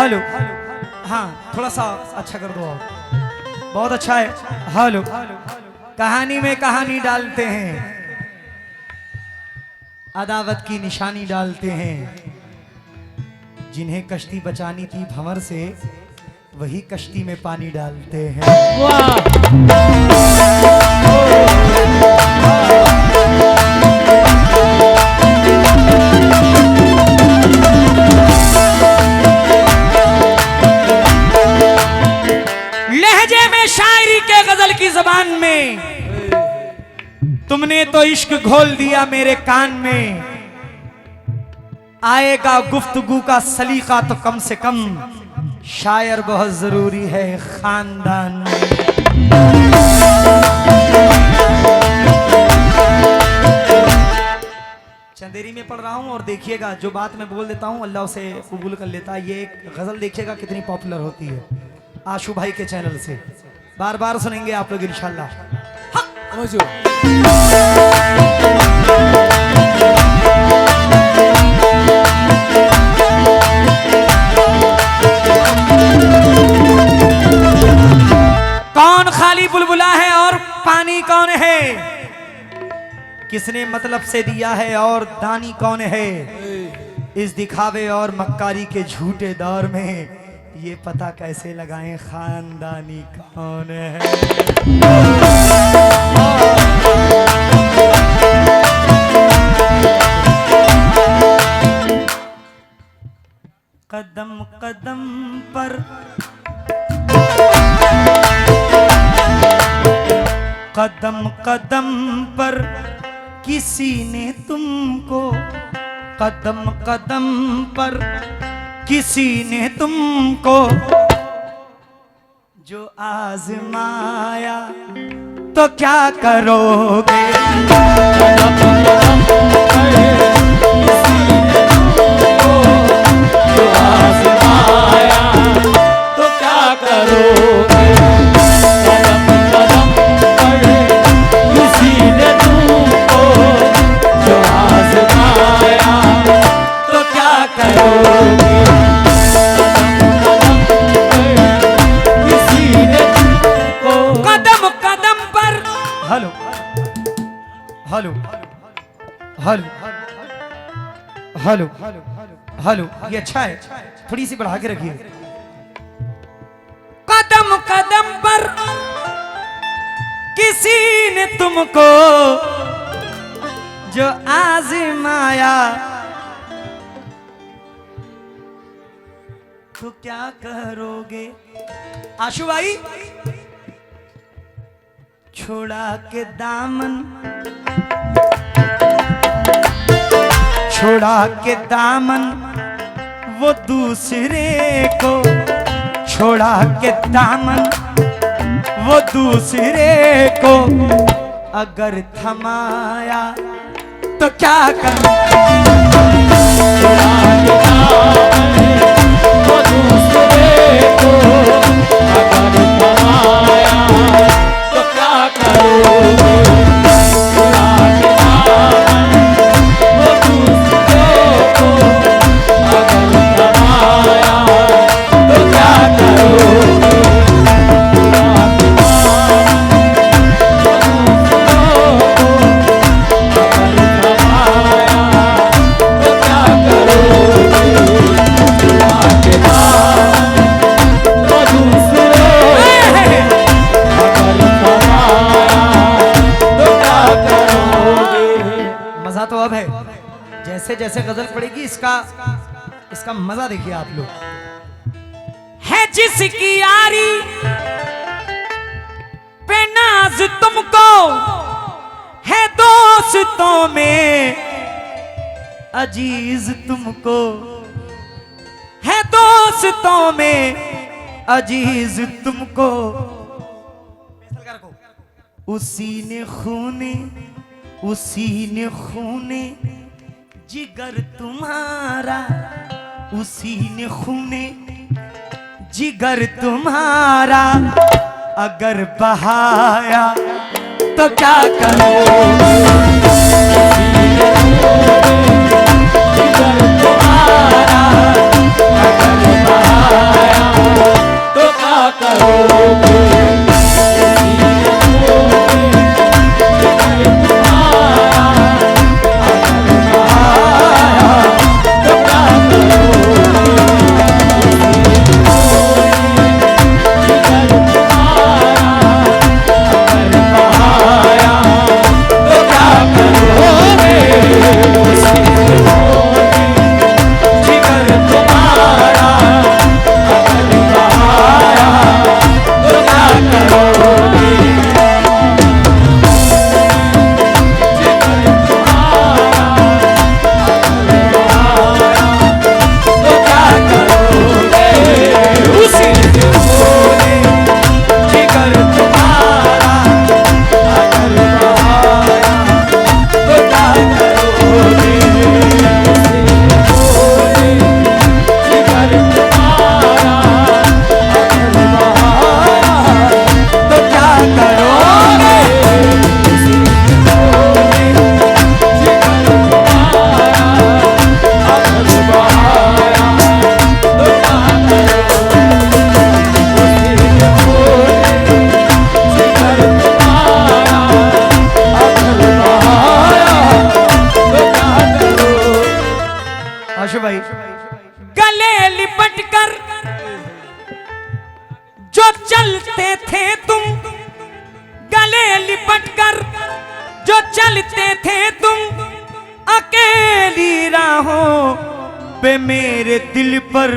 Hello. हाँ थोड़ा सा अच्छा कर दो आप, बहुत अच्छा है। हेलो। कहानी में कहानी डालते हैं, अदावत की निशानी डालते हैं। जिन्हें कश्ती बचानी थी भंवर से, वही कश्ती में पानी डालते हैं। लहजे में शायरी के गजल की जबान में तुमने तो इश्क घोल दिया मेरे कान में। आएगा गुफ्तगू का सलीका तो कम से कम शायर बहुत जरूरी है खानदान में। चंदेरी में पढ़ रहा हूं और देखिएगा जो बात मैं बोल देता हूं अल्लाह उसे कबूल कर लेता है। ये एक गजल देखिएगा कितनी पॉपुलर होती है, आशु भाई के चैनल से बार बार सुनेंगे आप लोग इंशाल्लाह। कौन खाली बुलबुला है और पानी कौन है, किसने मतलब से दिया है और दानी कौन है। इस दिखावे और मक्कारी के झूठे दौर में ये पता कैसे लगाएं खानदानी कौन है। कदम कदम पर कदम कदम पर किसी ने तुमको, कदम कदम पर किसी ने तुमको जो आजमाया तो क्या करोगे। जो आजमाया तो क्या करोगे। किसी ने तुमको जो आजमाया तो क्या करोगे। Hello hello hello hello hello, ये अच्छा है, थोड़ी सी बढ़ा के रखिए। कदम कदम पर किसी ने तुमको जो आजमाया तो क्या करोगे। आशु भाई छोड़ा के दामन, छोड़ा के दामन वो दूसरे को, छोड़ा के दामन वो दूसरे को अगर थमाया तो क्या करूं। छोड़ा के दामन वो दूसरे को अगर थमाया तो क्या करोगे। वो दूसरे को अगर थमाया तो क्या करोगे। तो अब है जैसे जैसे गजल पड़ेगी इसका मजा देखिए आप लोग। है जिसकी यारी पे नाज तुमको, है दोस्तों में अजीज तुमको, है दोस्तों में अजीज तुमको। उसी ने खूने, उसी ने खूने जिगर तुम्हारा, उसी ने खूने जिगर तुम्हारा अगर बहाया तो क्या करोगे। जिगर तुम्हारा अगर बहाया लिपट कर जो चलते थे तुम, गले लिपट कर जो चलते थे तुम, अकेली राहों पे मेरे दिल पर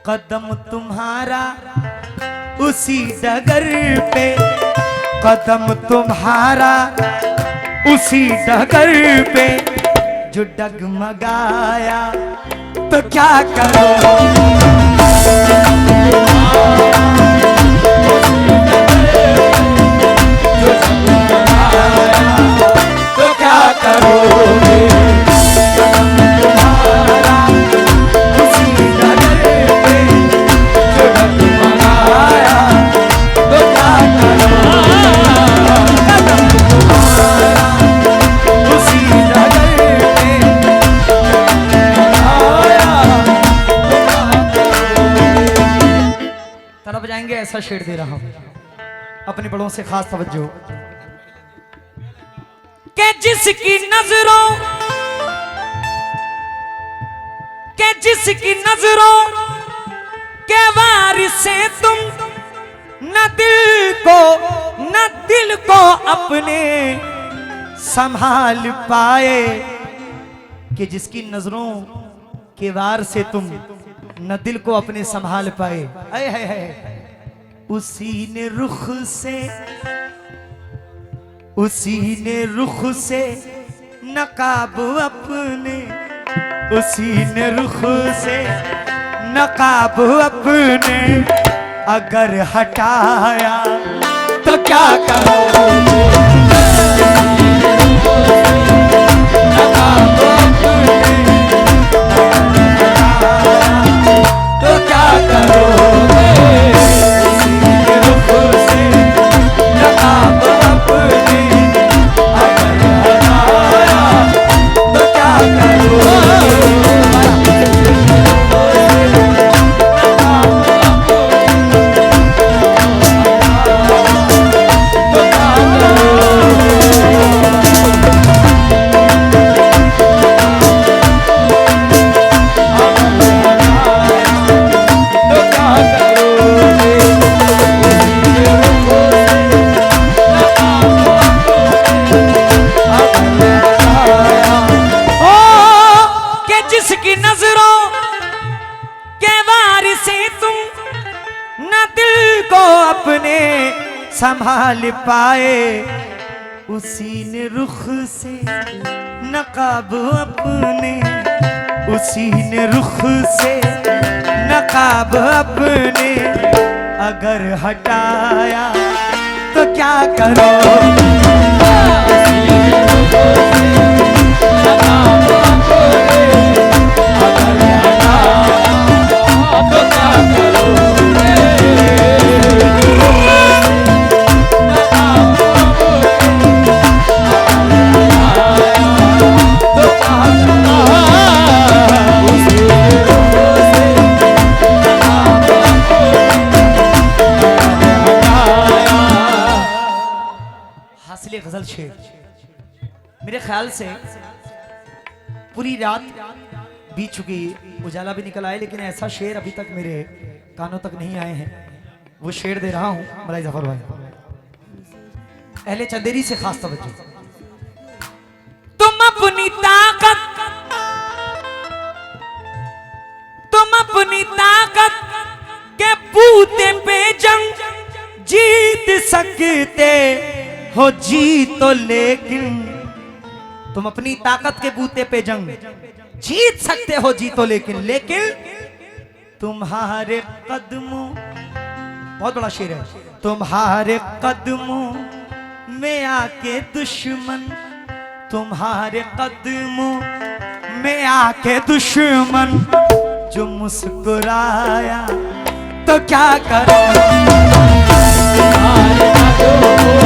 कदम तुम्हारा उसी डगर पे, कदम तुम्हारा उसी डगर पे जो डगमगाया तो क्या करो। तो क्या करोगे, तुम्हारा उसी डगर पे जो डगमगाया तो क्या करोगे, तुम्हारा उसी डगर पे तरफ जाएंगे। ऐसा शेर दे रहा हूं, अपने बड़ों से खास तवज्जो के जिसकी नजरों के जिसकी नजरों के वारिस से तुम, न दिल को अपने संभाल पाए, कि जिसकी नजरों के वार से तुम न दिल को अपने संभाल पाए, आए है उसी ने रुख से नकाब अपने, उसी ने रुख से नकाब अपने अगर हटाया तो क्या करोगे, नकाब अपने तो क्या करोगे, संभाल पाए, उसी ने रुख से नकाब अपने, उसी ने रुख से नकाब अपने अगर हटाया तो क्या करो, नकाब अपने अगर हटाया तो क्या करो। गजल शेर मेरे ख्याल से पूरी रात बीत चुकी, उजाला भी निकल आए, लेकिन ऐसा शेर अभी तक मेरे कानों तक नहीं आए हैं। वो शेर दे रहा हूं मलाई जफर भाई, अहले चंदेरी से खास तवज्जो। तुम अपनी ताकत के बूते पे जंग जीत सकते हो जी तो, लेकिन तुम अपनी ताकत के बूते पे जंग जीत सकते हो जी तो, लेकिन तुम्हारे कदमों, बहुत बड़ा शेर है, तुम्हारे कदमों में आके दुश्मन, तुम्हारे कदमों में आके दुश्मन जो मुस्कुराया तो क्या करो, तुम्हारे कदमों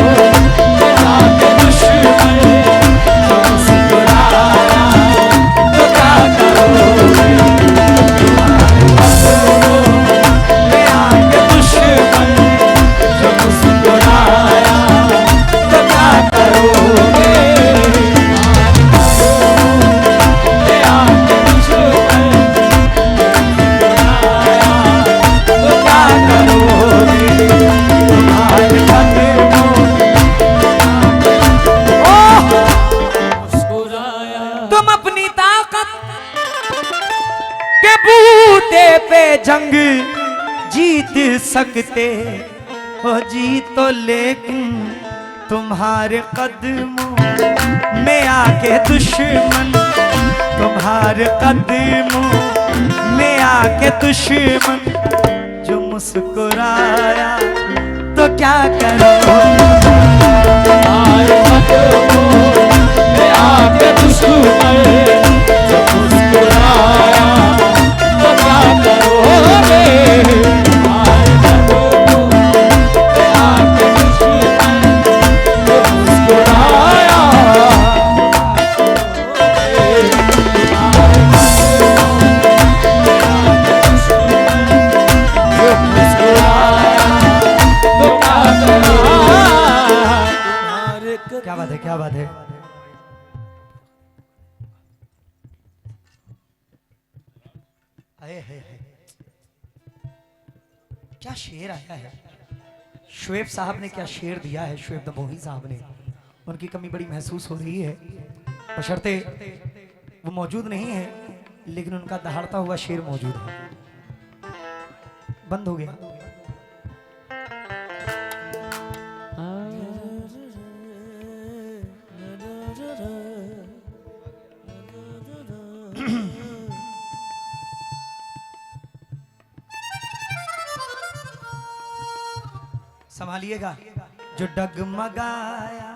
जीते पे जंग जीत सकते हो जी तो, लेकिन तुम्हारे कदमों में आके दुश्मन, तुम्हारे कदमों में आके दुश्मन जो मुस्कुराया तो क्या करो। तुम्हारे कदमों में आके दुश्मन जो मुस्कुराया तो क्या करोगे। क्या बात है, क्या बात है। क्या शेर आया है, शुएब साहब ने क्या शेर दिया है, शुएब दमोही साहब ने। उनकी कमी बड़ी महसूस हो रही है, बशर्ते वो मौजूद नहीं है, लेकिन उनका दहाड़ता हुआ शेर मौजूद है। बंद हो गया। संभालिएगा। जो डगमगाया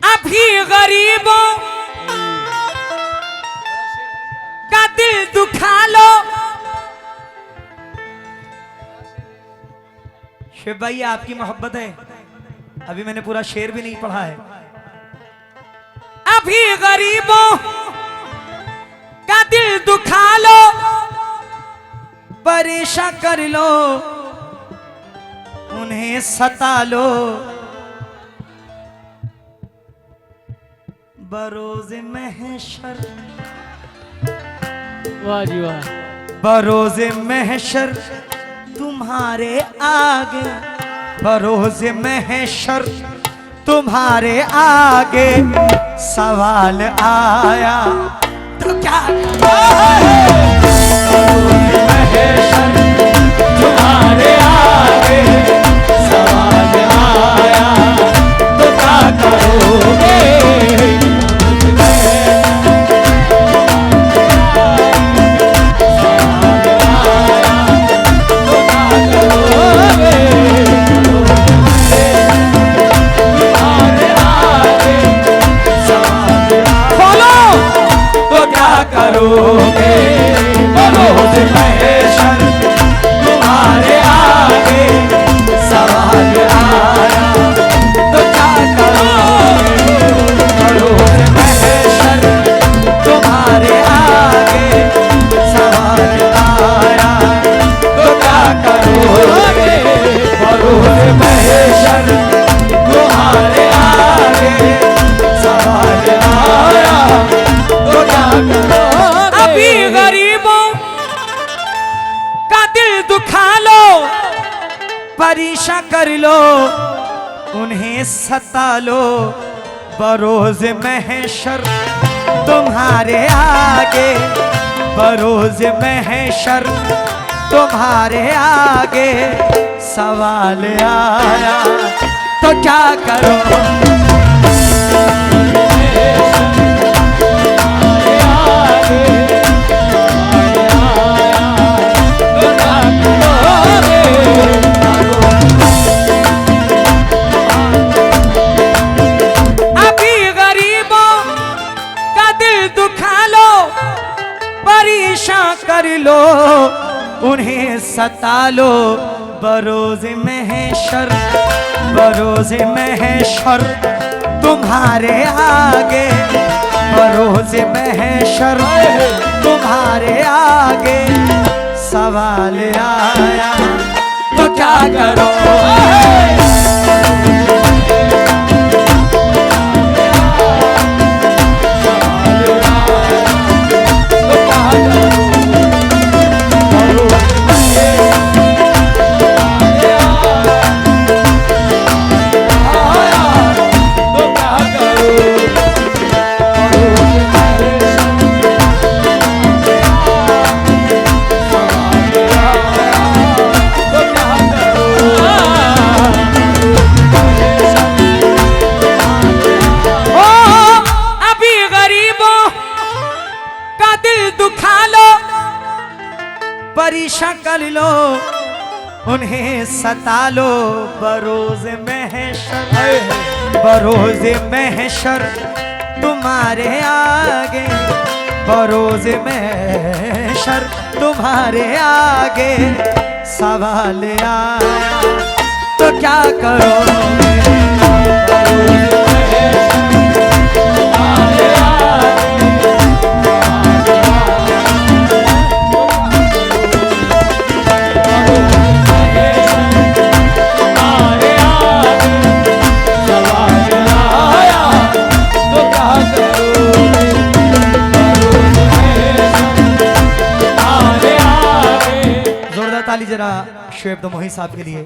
अभी गरीबों का दिल दुखा लो। शिव भाई आपकी मोहब्बत है, अभी मैंने पूरा शेर भी नहीं पढ़ा है। अभी गरीबों का दिल दुखा लो, परेशान कर लो, उन्हें सता लो, बरोज़े महशर, वाह जी वाह, बरोज़े महशर तुम्हारे आगे, बरोज़े महशर तुम्हारे आगे सवाल आया तो क्या बरोज़े महशर तुम्हारे आगे सवाल आया तो क्या करोगे। करोगे बरोज़े महशर तुम्हारे आगे सवाल आया तो क्या करोगे। बरोज़े महशर तुम्हारे आगे सवाल आया तो क्या करोगे। बरोज़े महशर तुम्हारे आगे सवाल आया तो क्या करोगे। अभी गरीबों का दिल दुखा लो, परेशान कर लो, उन्हें सता लो, बरोज़े महशर तुम्हारे आगे, बरोज़े महशर तुम्हारे आगे सवाल आया तो क्या करो। अभी गरीबों का दिल दुखा लो, परेशान कर लो, उन्हें सता लो, बरोज़े महशर, बरोज़े महशर तुम्हारे आगे, बरोज़े महशर तुम्हारे आगे सवाल आया तो क्या करो। कर लो, उन्हें सता लो बरोज महशर, बरोज महशर तुम्हारे आगे, बरोज महशर तुम्हारे आगे सवाल आया तो क्या करोगे? ताली जरा शुएब दमोही साहब के लिए,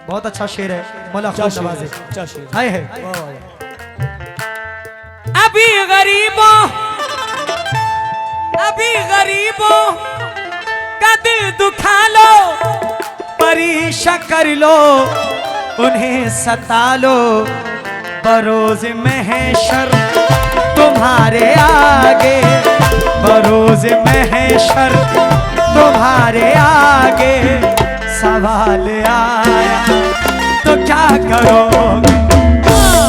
बहुत अच्छा शेर है, मौला खुद नवाजे। हाय है। अभी गरीबों का दिल दुखा लो, परेशान कर लो, उन्हें सता लो बरोज महशर तुम्हारे आगे, बरोज महशर तुम्हारे आगे सवाल आया तो क्या करोगे?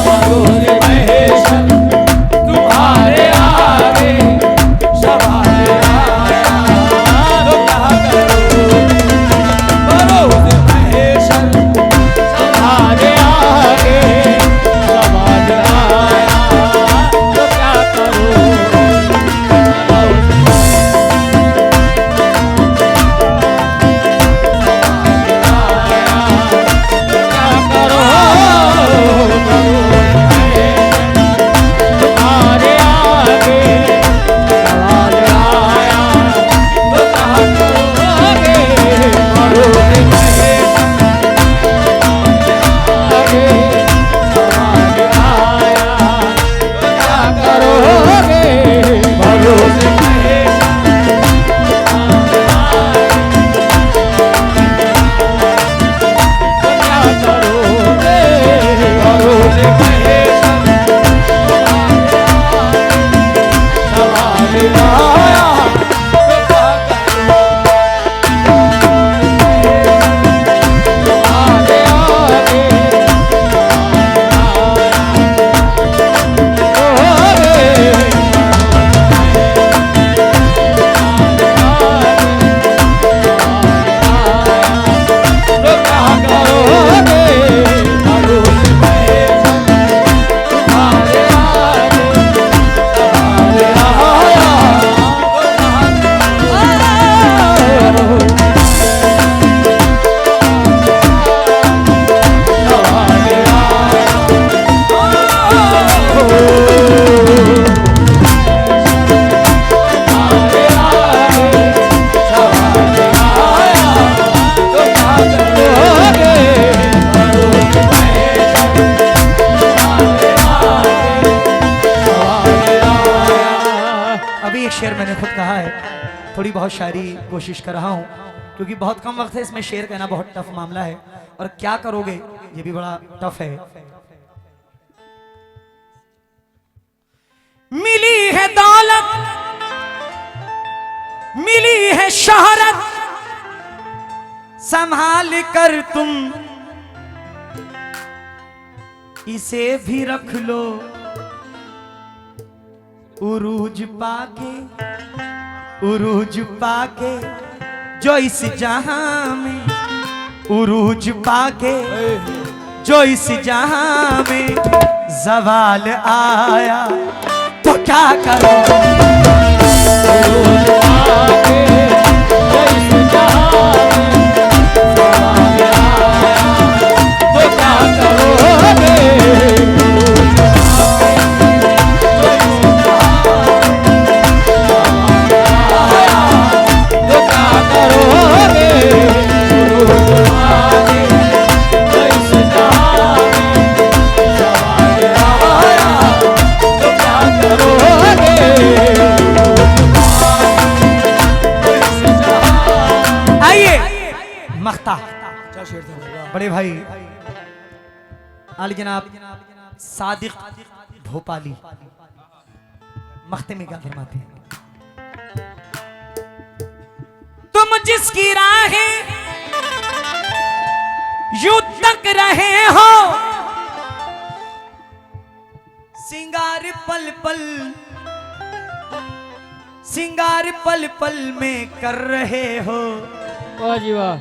बरोज महशर तुम्हारे आगे सवाल आया तो क्या करोगे? बरोज महशर तुम्हारे आगे सवाल आया तो क्या करोगे? शेर मैंने खुद कहा है, थोड़ी बहुत शायरी कोशिश कर रहा हूँ क्योंकि बहुत कम वक्त है, इसमें शेर कहना बहुत टफ मामला है और क्या करोगे ये भी बड़ा टफ है। मिली है दौलत, मिली है शोहरत, संभाल कर तुम इसे भी रख लो, उरूज पाके जो इस जहां में, उरूज पाके जो इस जहां में ज़वाल आया तो क्या करो? उरूज पाके जो इस जहां में ज़वाल आया तो क्या करोगे? बड़े भाई आली जनाब सादिक भोपाली मख्ते में क्या फरमाते हैं? तुम जिसकी राहें यूं तक रहे हो, सिंगार पल पल, सिंगार पल पल में कर रहे हो। वाह जी वाह।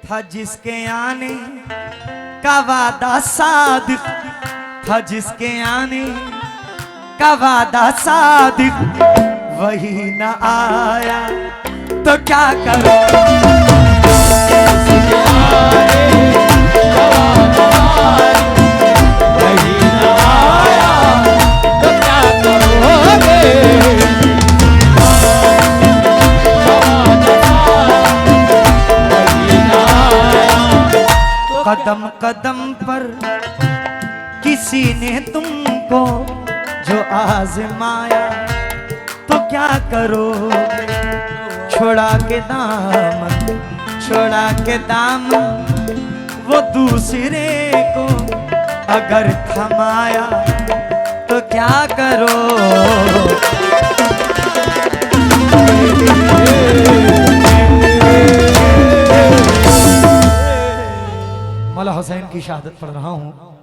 था जिसके आने का वादा सादिक, था जिसके आने का वादा सादिक, वही न आया तो क्या करो। वही न आया तो क्या करोगे। कदम कदम पर किसी ने तुमको जो आजमाया तो क्या करोगे। छोड़ा के दामन, छोड़ा के दामन, वो दूसरे को अगर थमाया तो क्या करो। मौला हुसैन की शहादत पढ़ रहा हूँ।